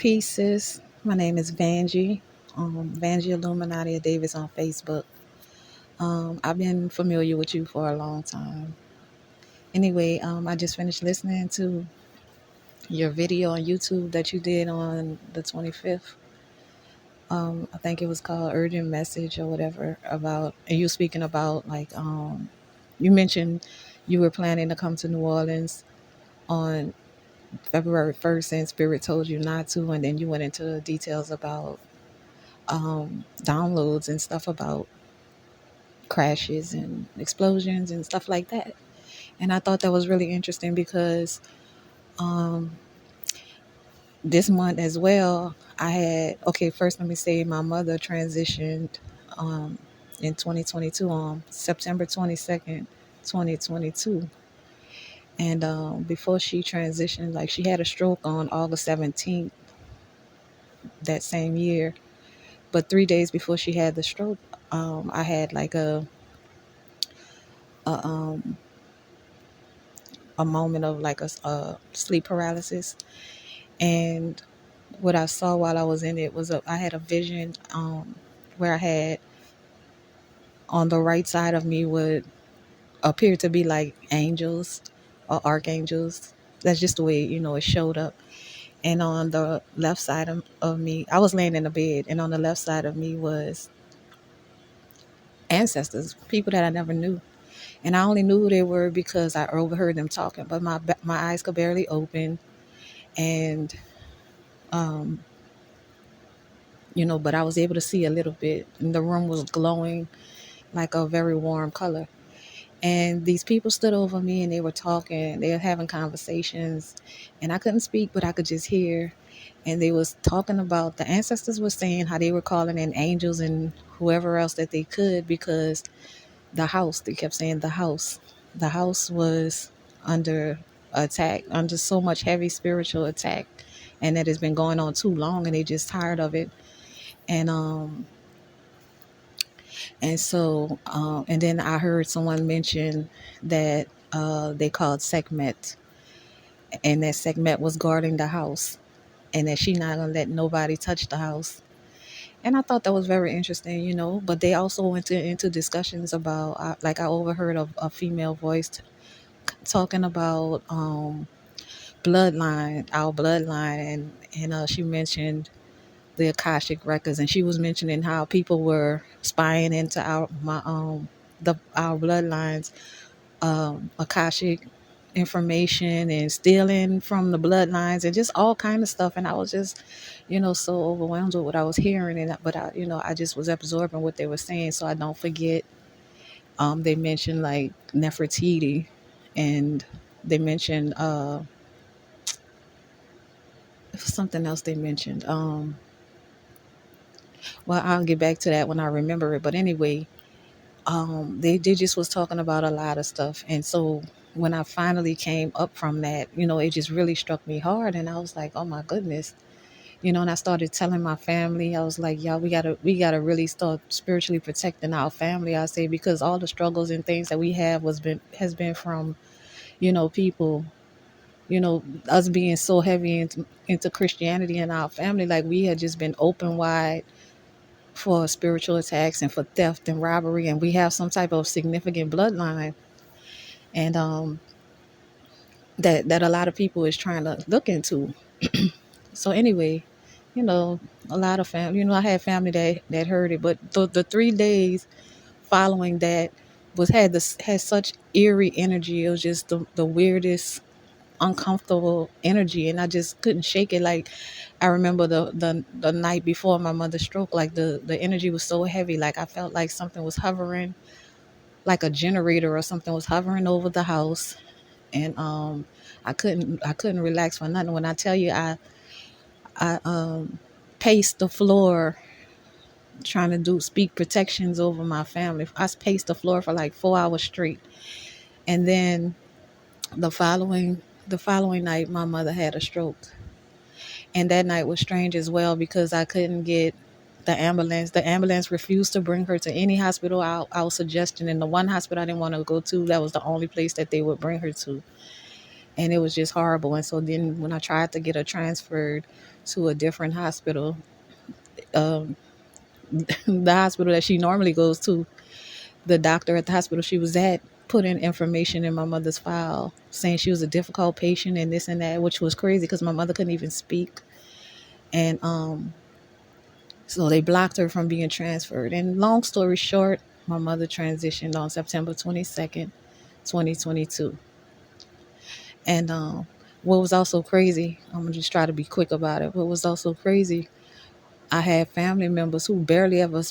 Peace, sis. My name is Vanjie. Vanjie Illuminatia Davis on Facebook. I've been familiar with you for a long time. Anyway, I just finished listening to your video on YouTube that you did on the 25th. I think it was called Urgent Message or whatever about, and you speaking about you mentioned you were planning to come to New Orleans on February 1st and Spirit told you not to, and then you went into details about downloads and stuff about crashes and explosions and stuff like that. And I thought that was really interesting because um, this month as well, I had, okay, first let me say my mother transitioned um, in 2022 on September 22nd, 2022. And before she transitioned, like she had a stroke on August 17th that same year. But 3 days before she had the stroke, I had like a a moment of like a sleep paralysis. And what I saw while I was in it was I had a vision where I had on the right side of me would appear to be like angels or archangels. That's just the way, it showed up. And on the left side of me, I was laying in the bed, and on the left side of me was ancestors, people that I never knew. And I only knew who they were because I overheard them talking, but my eyes could barely open. And um, but I was able to see a little bit. And the room was glowing like a very warm color. And these people stood over me and they were talking, they were having conversations, and I couldn't speak, but I could just hear. And they was talking about the ancestors were saying how they were calling in angels and whoever else that they could because they kept saying the house was under attack, under so much heavy spiritual attack, and that has been going on too long and they just tired of it. And and then I heard someone mention that they called Sekhmet, and that Sekhmet was guarding the house, and that she not gonna let nobody touch the house. And I thought that was very interesting, But they also went into discussions about, like I overheard a female voice talking about our bloodline, and she mentioned the Akashic records, and she was mentioning how people were spying into our bloodlines, Akashic information, and stealing from the bloodlines and just all kind of stuff. And I was just, so overwhelmed with what I was hearing, but I just was absorbing what they were saying so I don't forget. They mentioned like Nefertiti, and they mentioned something else they mentioned. Well, I'll get back to that when I remember it. But anyway, they just was talking about a lot of stuff. And so when I finally came up from that, it just really struck me hard. And I was like, oh my goodness, and I started telling my family, I was like, y'all, we gotta really start spiritually protecting our family. I say, because all the struggles and things that we have has been from, people, us being so heavy into Christianity in our family. Like we had just been open wide for spiritual attacks and for theft and robbery, and we have some type of significant bloodline, and that a lot of people is trying to look into. So anyway, you know a lot of family, I had family that heard it, but the 3 days following that had such eerie energy. It was just the weirdest, uncomfortable energy, and I just couldn't shake it. Like I remember the night before my mother's stroke, like the energy was so heavy, like I felt like something was hovering, like a generator or something was hovering over the house. And I couldn't relax for nothing. When I tell you, I paced the floor trying to do speak protections over my family. I paced the floor for like 4 hours straight. And then the following night, my mother had a stroke. And that night was strange as well because I couldn't get the ambulance. The ambulance refused to bring her to any hospital I was suggesting. And the one hospital I didn't want to go to, that was the only place that they would bring her to. and it was just horrible. And so then when I tried to get her transferred to a different hospital, um, the hospital that she normally goes to, the doctor at the hospital she was at put in information in my mother's file saying she was a difficult patient and this and that, which was crazy because my mother couldn't even speak. And so they blocked her from being transferred. And long story short, my mother transitioned on September 22nd, 2022. And what was also crazy, I'm gonna just try to be quick about it. What was also crazy, I had family members who barely ever,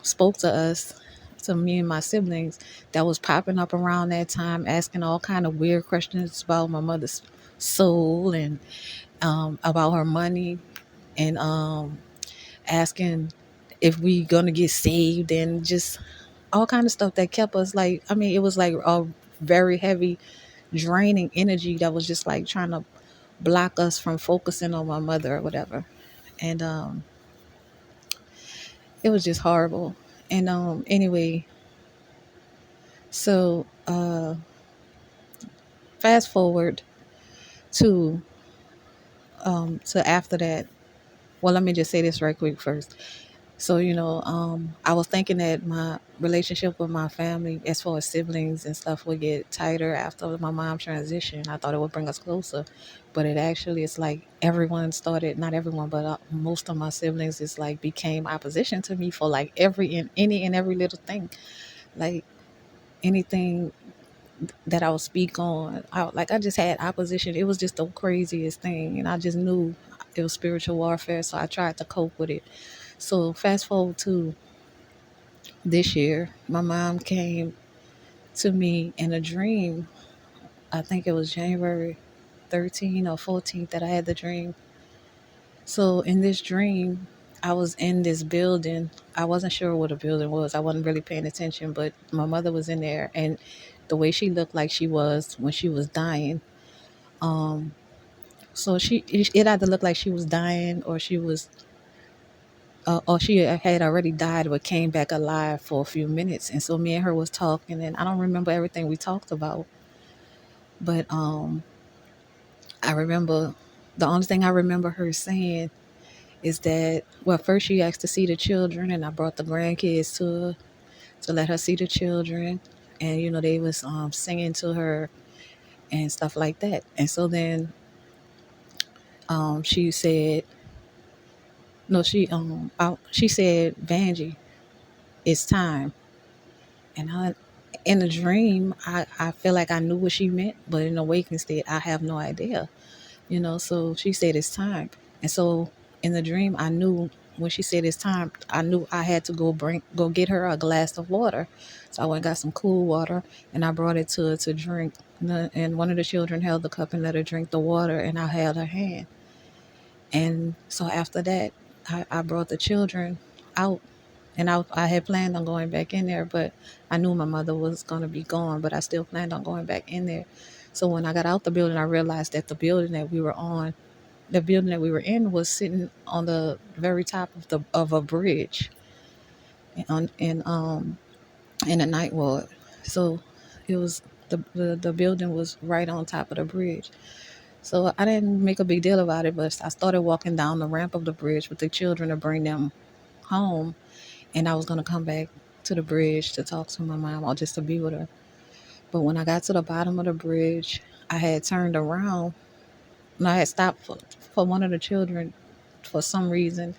spoke to us, to me and my siblings, that was popping up around that time, asking all kind of weird questions about my mother's soul and about her money, and asking if we gonna get saved, and just all kind of stuff that kept us like, I mean, it was like a very heavy, draining energy that was just like trying to block us from focusing on my mother or whatever. And it was just horrible. And anyway, so fast forward to to after that. Well, let me just say this right quick first. So, I was thinking that my relationship with my family, as far as siblings and stuff, would get tighter after my mom transition. I thought it would bring us closer, but it actually, it's like everyone started, not everyone, but most of my siblings is like became opposition to me for like any and every little thing, like anything that I would speak on. I just had opposition. It was just the craziest thing, and I just knew it was spiritual warfare, so I tried to cope with it. So fast forward to this year, my mom came to me in a dream. I think it was January 13th or 14th that I had the dream. So in this dream, I was in this building. I wasn't sure what the building was. I wasn't really paying attention, but my mother was in there, and the way she looked like she was when she was dying. Um, so it either looked like she was dying, or she had already died but came back alive for a few minutes. And so me and her was talking, and I don't remember everything we talked about, but I remember, the only thing I remember her saying is that, well, first she asked to see the children, and I brought the grandkids to her to let her see the children. And they was singing to her and stuff like that. And so then she said, no, she said, Vanjie, it's time. And in a dream, I feel like I knew what she meant, but in a waking state, I have no idea. So she said it's time. And so in the dream, I knew when she said it's time, I knew I had to go get her a glass of water. So I went and got some cool water, and I brought it to her to drink. And one of the children held the cup and let her drink the water, and I held her hand. And so after that, I brought the children out, and I had planned on going back in there, but I knew my mother was going to be gone, but I still planned on going back in there. So when I got out the building, I realized that the building that we were in was sitting on the very top of a bridge in a night ward. So it was the building was right on top of the bridge. So I didn't make a big deal about it, but I started walking down the ramp of the bridge with the children to bring them home, and I was gonna come back to the bridge to talk to my mom or just to be with her. But when I got to the bottom of the bridge, I had turned around, and I had stopped for one of the children for some reason,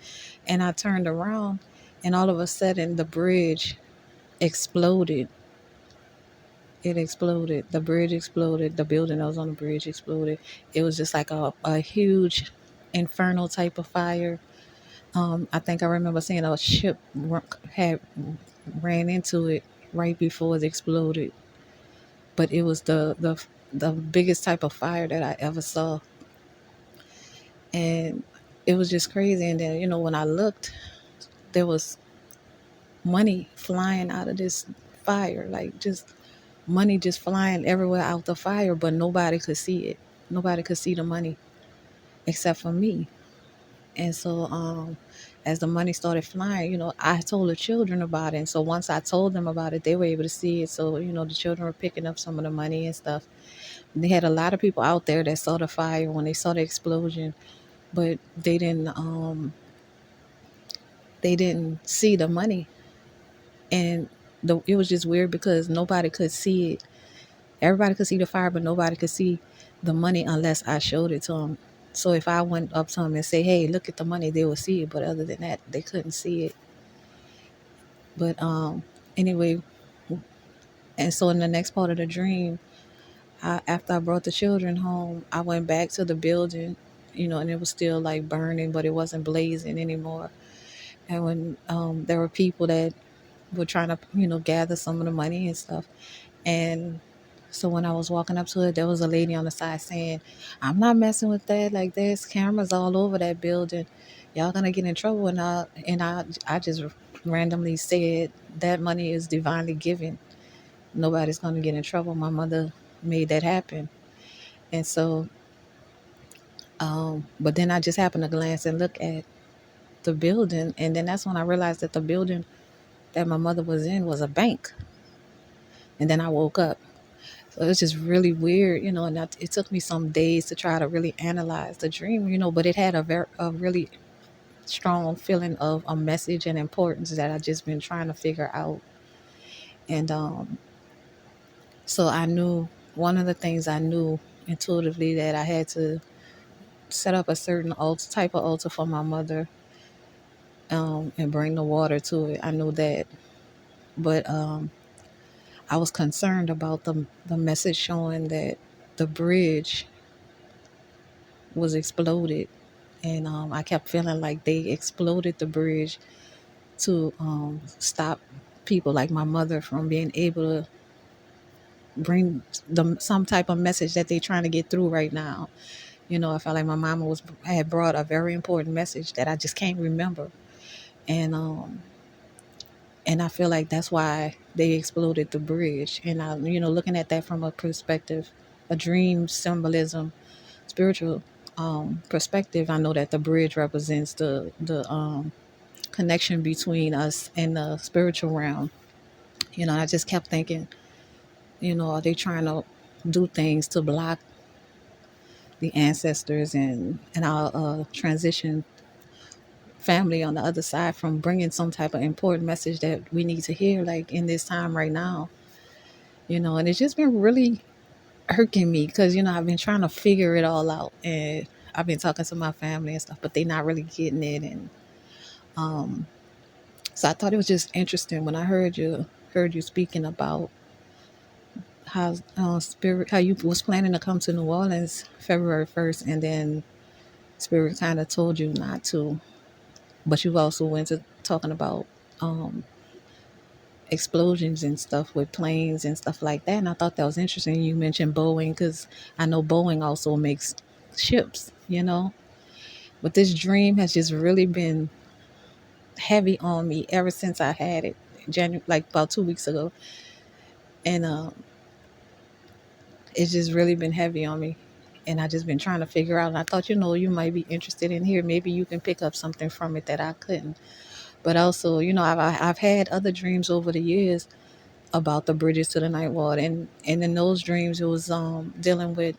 and I turned around, and all of a sudden the bridge exploded. It exploded. The bridge exploded. The building that was on the bridge exploded. It was just like a huge infernal type of fire. I think I remember seeing a ship had ran into it right before it exploded. But it was the biggest type of fire that I ever saw, and it was just crazy. And then when I looked, there was money flying out of this fire, like just money just flying everywhere out the fire, but nobody could see it. Nobody could see the money except for me. And so as the money started flying, I told the children about it. And so once I told them about it, they were able to see it. So, the children were picking up some of the money and stuff. they had a lot of people out there that saw the fire when they saw the explosion, but they didn't see the money. And it was just weird because nobody could see it. Everybody could see the fire, but nobody could see the money unless I showed it to them. So if I went up to them and say, "Hey, look at the money," they would see it. But other than that, they couldn't see it. But anyway, and so in the next part of the dream, after I brought the children home, I went back to the building, and it was still like burning, but it wasn't blazing anymore. And when there were people that were trying to, gather some of the money and stuff. And so when I was walking up to it, there was a lady on the side saying, "I'm not messing with that. Like there's cameras all over that building. Y'all gonna get in trouble." And I just randomly said that money is divinely given. Nobody's gonna get in trouble. My mother made that happen. And so, but then I just happened to glance and look at the building, and then that's when I realized that the building that my mother was in was a bank. And then I woke up. So it was just really weird, and it took me some days to try to really analyze the dream, but it had a really strong feeling of a message and importance that I just been trying to figure out. And so I knew one of the things I knew intuitively that I had to set up a certain altar, type of altar for my mother, and bring the water to it. I knew that, but I was concerned about the message showing that the bridge was exploded, and I kept feeling like they exploded the bridge to stop people like my mother from being able to bring them some type of message that they're trying to get through right now. I felt like my mama had brought a very important message that I just can't remember, and and I feel like that's why they exploded the bridge. And I, looking at that from a perspective, a dream symbolism, spiritual perspective, I know that the bridge represents the connection between us and the spiritual realm. I just kept thinking, are they trying to do things to block the ancestors and our transition family on the other side from bringing some type of important message that we need to hear, like in this time right now? And it's just been really irking me because I've been trying to figure it all out, and I've been talking to my family and stuff, but they're not really getting it. And um so I thought it was just interesting when I heard you speaking about how you was planning to come to New Orleans February 1st, and then spirit kind of told you not to. But you also went to talking about um explosions and stuff with planes and stuff like that, and I thought that was interesting. You mentioned Boeing because I know Boeing also makes ships, but this dream has just really been heavy on me ever since I had it January, like about 2 weeks ago. And it's just really been heavy on me, and I just been trying to figure out. And I thought, you might be interested in here. Maybe you can pick up something from it that I couldn't. But also, I've had other dreams over the years about the bridges to the night world, and in those dreams, it was dealing with.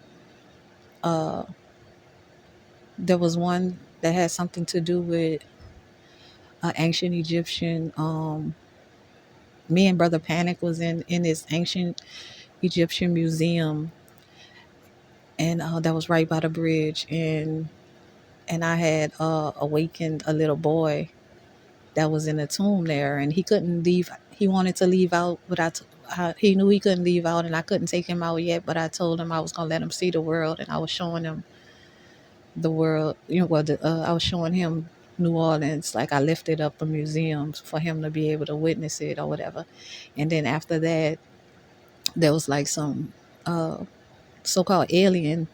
Uh, there was one that had something to do with ancient Egyptian. Me and Brother Panic was in this ancient Egyptian museum, and that was right by the bridge, and I had awakened a little boy that was in a tomb there, and he couldn't leave. He wanted to leave out, but he knew he couldn't leave out, and I couldn't take him out yet. But I told him I was gonna let him see the world, and I was showing him the world. I was showing him New Orleans. Like I lifted up the museums for him to be able to witness it or whatever. And then after that, there was like some uh, so-called alien.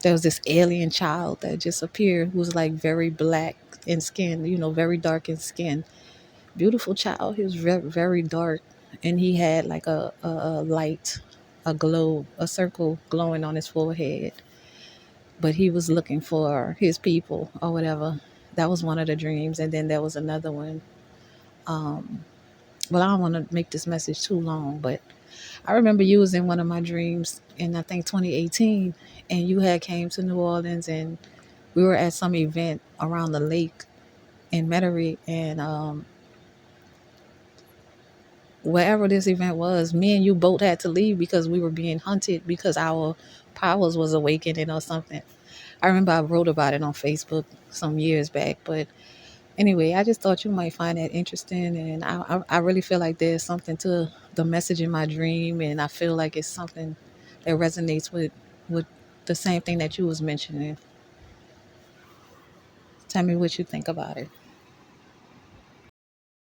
There was this alien child that just appeared who was like very black in skin, very dark in skin. Beautiful child. He was very, very dark. And he had like a light, a glow, a circle glowing on his forehead. But he was looking for his people or whatever. That was one of the dreams. And then there was another one. Well, I don't want to make this message too long, but I remember you was in one of my dreams in I think 2018, and you had came to New Orleans, and we were at some event around the lake in Metairie, and wherever this event was, me and you both had to leave because we were being hunted because our powers was awakening or something. I remember I wrote about it on Facebook some years back, but anyway, I just thought you might find that interesting, and I really feel like there's something to the message in my dream, and I feel like it's something that resonates with the same thing that you was mentioning. Tell me what you think about it.